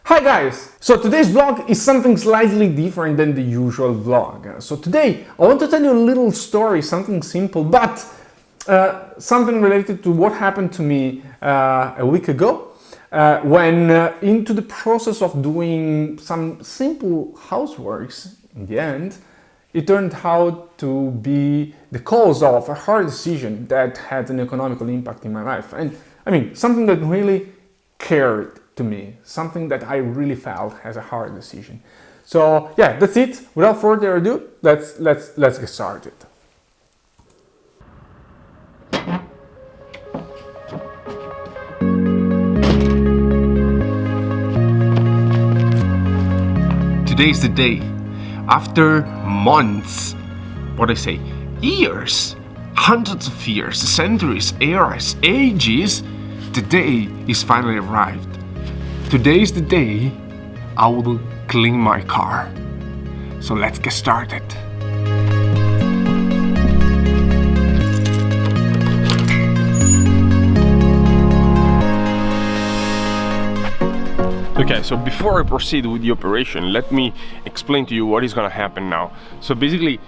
Hi guys! So today's vlog is something slightly different than the usual vlog. So today I want to tell you a little story, something simple, but something related to what happened to me a week ago when into the process of doing some simple houseworks. In the end, it turned out to be the cause of a hard decision that had an economical impact in my life. And I mean, something that really cared to me, something that I really felt as a hard decision. So yeah, that's it. Without further ado, let's get started. Today's the day. After months, years, hundreds of years, centuries, eras, ages, the day is finally arrived. Today is the day I will clean my car. So let's get started. Okay, so before I proceed with the operation, let me explain to you what is gonna happen now. So basically,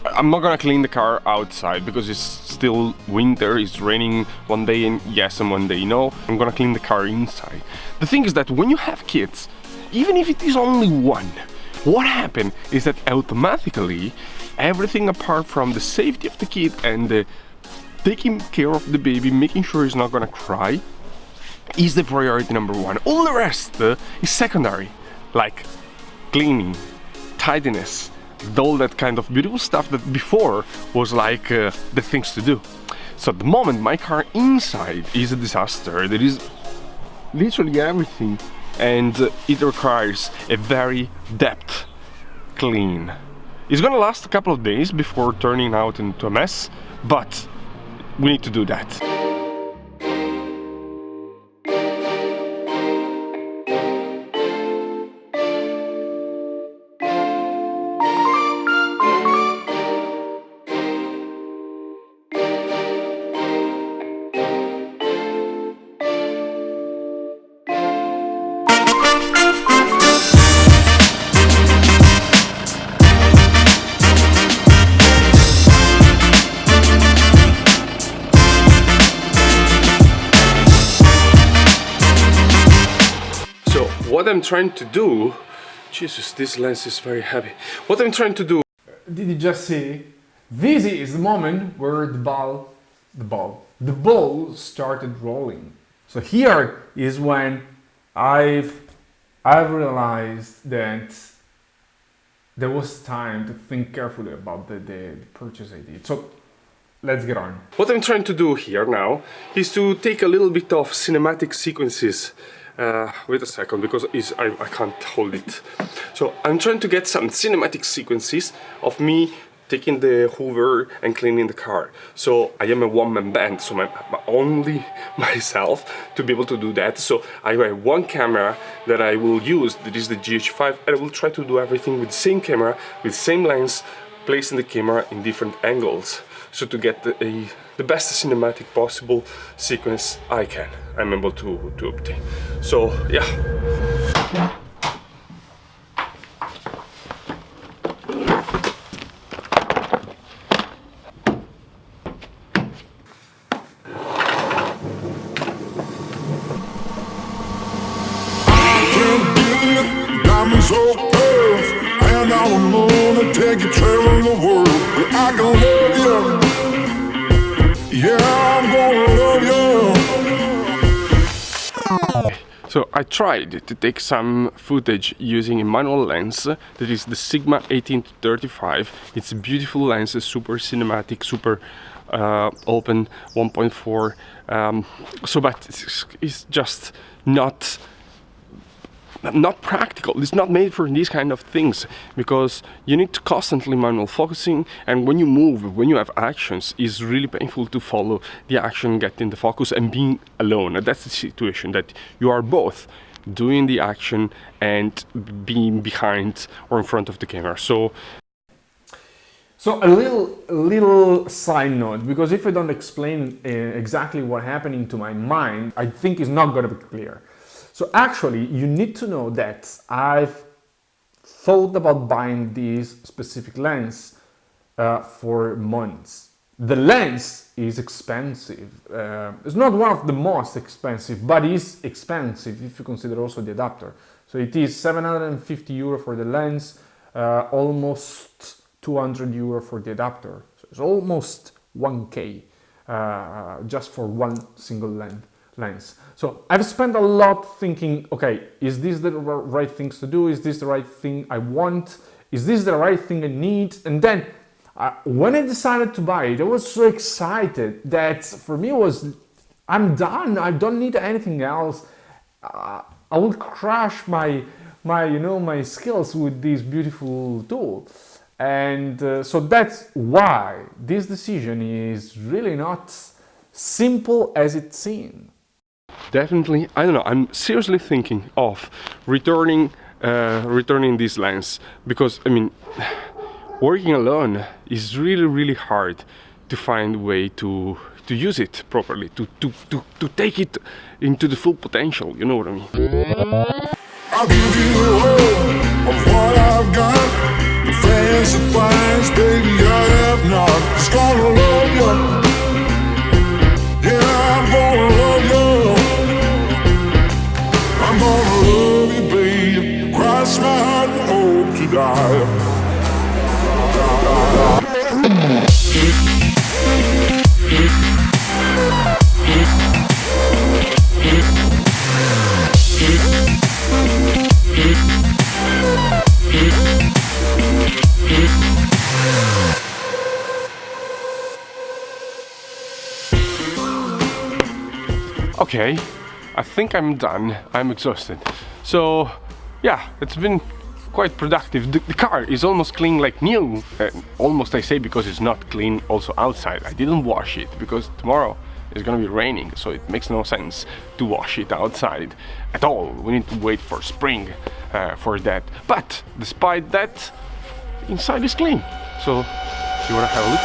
I'm not gonna clean the car outside because it's still winter, it's raining one day and yes and one day no. I'm gonna clean the car inside. The thing is that when you have kids, even if it is only one, what happens is that automatically everything apart from the safety of the kid and the taking care of the baby, making sure he's not gonna cry, is the priority number one. All the rest is secondary, like cleaning, tidiness, all that kind of beautiful stuff that before was like the things to do. So at the moment my car inside is a disaster. There is literally everything and it requires a very depth clean. It's gonna last a couple of days before turning out into a mess, but we need to do that. What I'm trying to do, Jesus, this lens is very heavy. What I'm trying to do. Did you just see? This is the moment where the ball started rolling. So here is when I've realized that there was time to think carefully about the purchase I did. So let's get on. What I'm trying to do here now is to take a little bit of cinematic sequences. Wait a second, because I can't hold it. So I'm trying to get some cinematic sequences of me taking the Hoover and cleaning the car. So I am a one-man band, so only myself to be able to do that. So I have one camera that I will use, that is the GH5, and I will try to do everything with the same camera, with the same lens, placing the camera in different angles. So to get the best cinematic possible sequence I'm able to obtain. So yeah. So fast, and I don't wanna take you traveling the world. I can love you, yeah, I'm gonna love you. So I tried to take some footage using a manual lens that is the Sigma 18-35. It's a beautiful lens, super cinematic, super open 1.4. So but it's just not practical. It's not made for these kind of things because you need to constantly manual focusing, and when you move, when you have actions, it's really painful to follow the action, getting the focus and being alone. And that's the situation, that you are both doing the action and being behind or in front of the camera. So a little side note, because if I don't explain exactly what happening to my mind, I think it's not going to be clear. So actually, you need to know that I've thought about buying this specific lens for months. The lens is expensive. It's not one of the most expensive, but it's expensive if you consider also the adapter. So it is 750 euro for the lens, almost 200 euro for the adapter. So it's almost 1K just for one single lens. So I've spent a lot thinking, okay, is this the right things to do? Is this the right thing I want? Is this the right thing I need? And then when I decided to buy it, I was so excited that for me it was, I'm done. I don't need anything else. I will crush my skills with this beautiful tool. And so that's why this decision is really not simple as it seems. Definitely, I don't know, I'm seriously thinking of returning this lens, because I mean, working alone is really hard to find a way to use it properly, to take it into the full potential, you know what I mean? I'll give you all of what I've got. The fancy things, baby, I have not. Just gonna love you. Yeah, I'm gonna love you. I'm gonna love you, babe. Cross my heart and hope to die. Okay, I think I'm done. I'm exhausted. So, yeah, it's been quite productive. The car is almost clean like new. Almost I say because it's not clean also outside. I didn't wash it because tomorrow it's gonna be raining, so it makes no sense to wash it outside at all. We need to wait for spring for that. But despite that, inside is clean. So, you wanna have a look?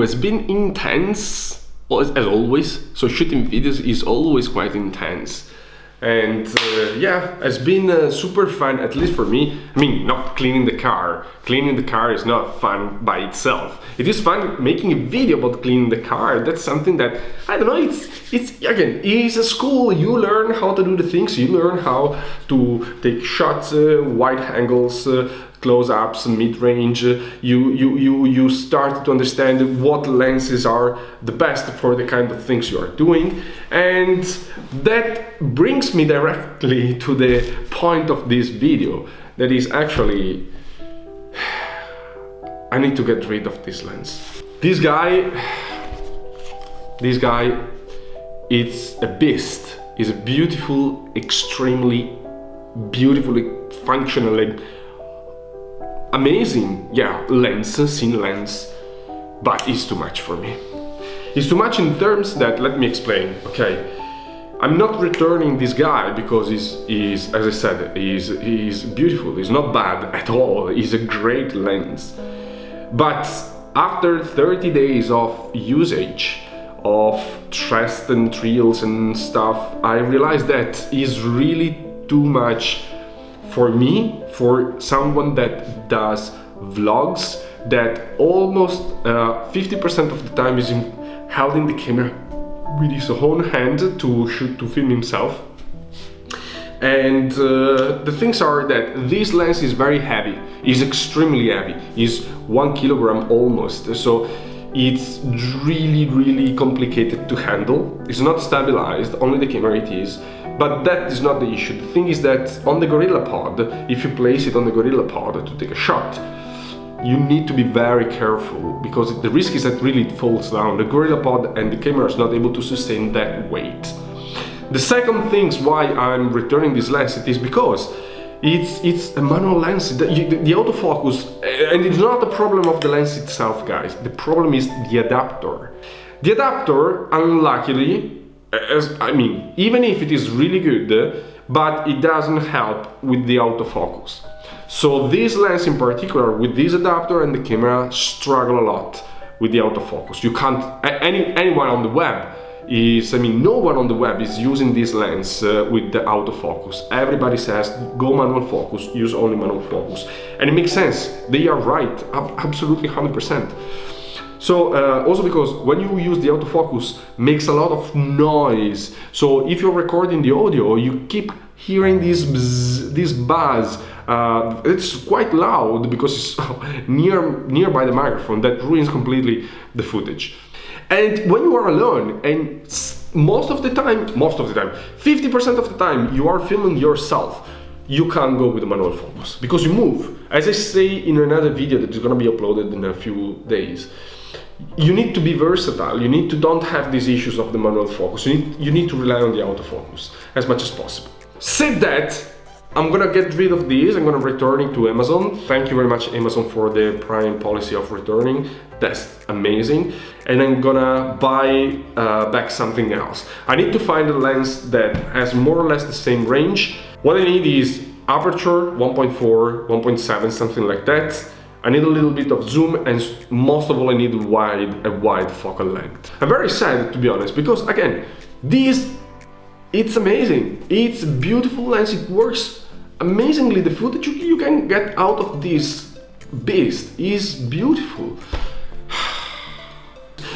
It's been intense as always, so shooting videos is always quite intense, and yeah, it's been super fun, at least for me. I mean, not cleaning the car is not fun by itself. It is fun making a video about cleaning the car. That's something that, I don't know, it's again, it's a school. You learn how to do the things, you learn how to take shots, wide angles, close-ups, mid-range. You start to understand what lenses are the best for the kind of things you are doing, and that brings me directly to the point of this video. That is actually, I need to get rid of this lens. This guy, it's a beast. It's a beautiful, extremely beautifully functional and amazing, yeah, scene lens, but it's too much for me. It's too much in terms that, let me explain, okay? I'm not returning this guy because he's as I said, he's beautiful, he's not bad at all, he's a great lens. But after 30 days of usage, of tests and trials and stuff, I realized that is really too much for me, for someone that does vlogs, that almost 50% of the time is holding the camera with his own hand to film himself. And the things are that this lens is very heavy, is extremely heavy, is 1 kilogram almost, so it's really complicated to handle. It's not stabilized, only the camera it is. But that is not the issue. The thing is that on the GorillaPod, if you place it on the GorillaPod to take a shot, you need to be very careful because the risk is that really it falls down. The GorillaPod and the camera is not able to sustain that weight. The second thing why I'm returning this lens it is because it's a manual lens. The autofocus, and it's not the problem of the lens itself, guys. The problem is the adapter. The adapter, unluckily, even if it is really good, but it doesn't help with the autofocus. So this lens in particular, with this adapter and the camera, struggle a lot with the autofocus. You can't, anyone on the web is, no one on the web is using this lens with the autofocus. Everybody says, go manual focus, use only manual focus. And it makes sense, they are right, absolutely 100%. So also because when you use the autofocus, makes a lot of noise. So if you're recording the audio, you keep hearing this bzz, this buzz. It's quite loud because it's nearby the microphone. That ruins completely the footage. And when you are alone, and most of the time, 50% of the time, you are filming yourself, you can't go with the manual focus because you move. As I say in another video that is going to be uploaded in a few days, you need to be versatile. You need to don't have these issues of the manual focus. You need to rely on the autofocus as much as possible. Said that, I'm gonna get rid of these. I'm gonna return it to Amazon. Thank you very much, Amazon, for the Prime policy of returning. That's amazing. And I'm gonna buy back something else. I need to find a lens that has more or less the same range. What I need is aperture 1.4, 1.7, something like that. I need a little bit of zoom, and most of all I need a wide focal length. I'm very sad, to be honest, because again, it's amazing. It's a beautiful lens. It works amazingly. The footage you can get out of this beast is beautiful.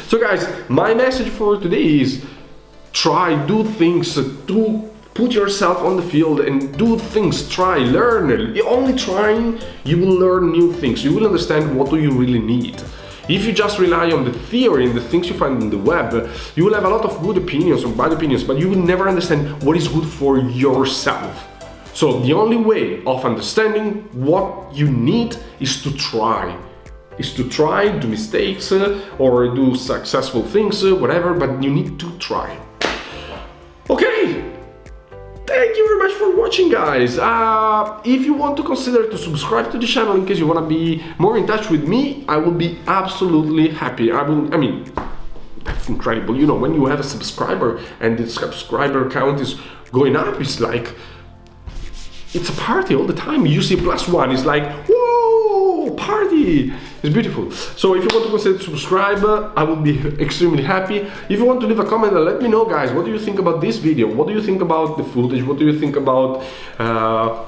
So guys, my message for today is do things, to put yourself on the field and do things, learn. Only trying, you will learn new things. You will understand what do you really need. If you just rely on the theory and the things you find in the web, you will have a lot of good opinions or bad opinions, but you will never understand what is good for yourself. So the only way of understanding what you need is to try. Do mistakes or do successful things, whatever, but you need to try. Okay. Thank you very much for watching, guys. If you want to consider to subscribe to the channel in case you want to be more in touch with me, I will be absolutely happy. That's incredible. You know, when you have a subscriber and the subscriber count is going up, it's like, it's a party all the time. You see +1, it's like, whoa, party. It's beautiful. So if you want to consider to subscribe, I will be extremely happy. If you want to leave a comment, let me know, guys. What do you think about this video? What do you think about the footage? What do you think about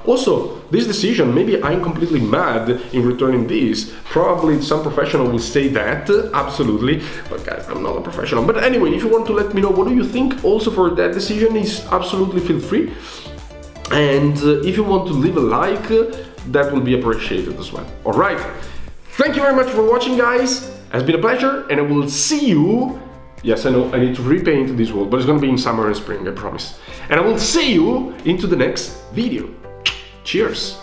also this decision? Maybe I'm completely mad in returning this. Probably some professional will say that, absolutely. But guys, I'm not a professional. But anyway, if you want to let me know what do you think also for that decision, is absolutely feel free. And if you want to leave a like, that will be appreciated as well. All right. Thank you very much for watching, guys. It has been a pleasure, and I will see you. Yes, I know I need to repaint this wall, but it's gonna be in summer and spring, I promise. And I will see you into the next video. Cheers.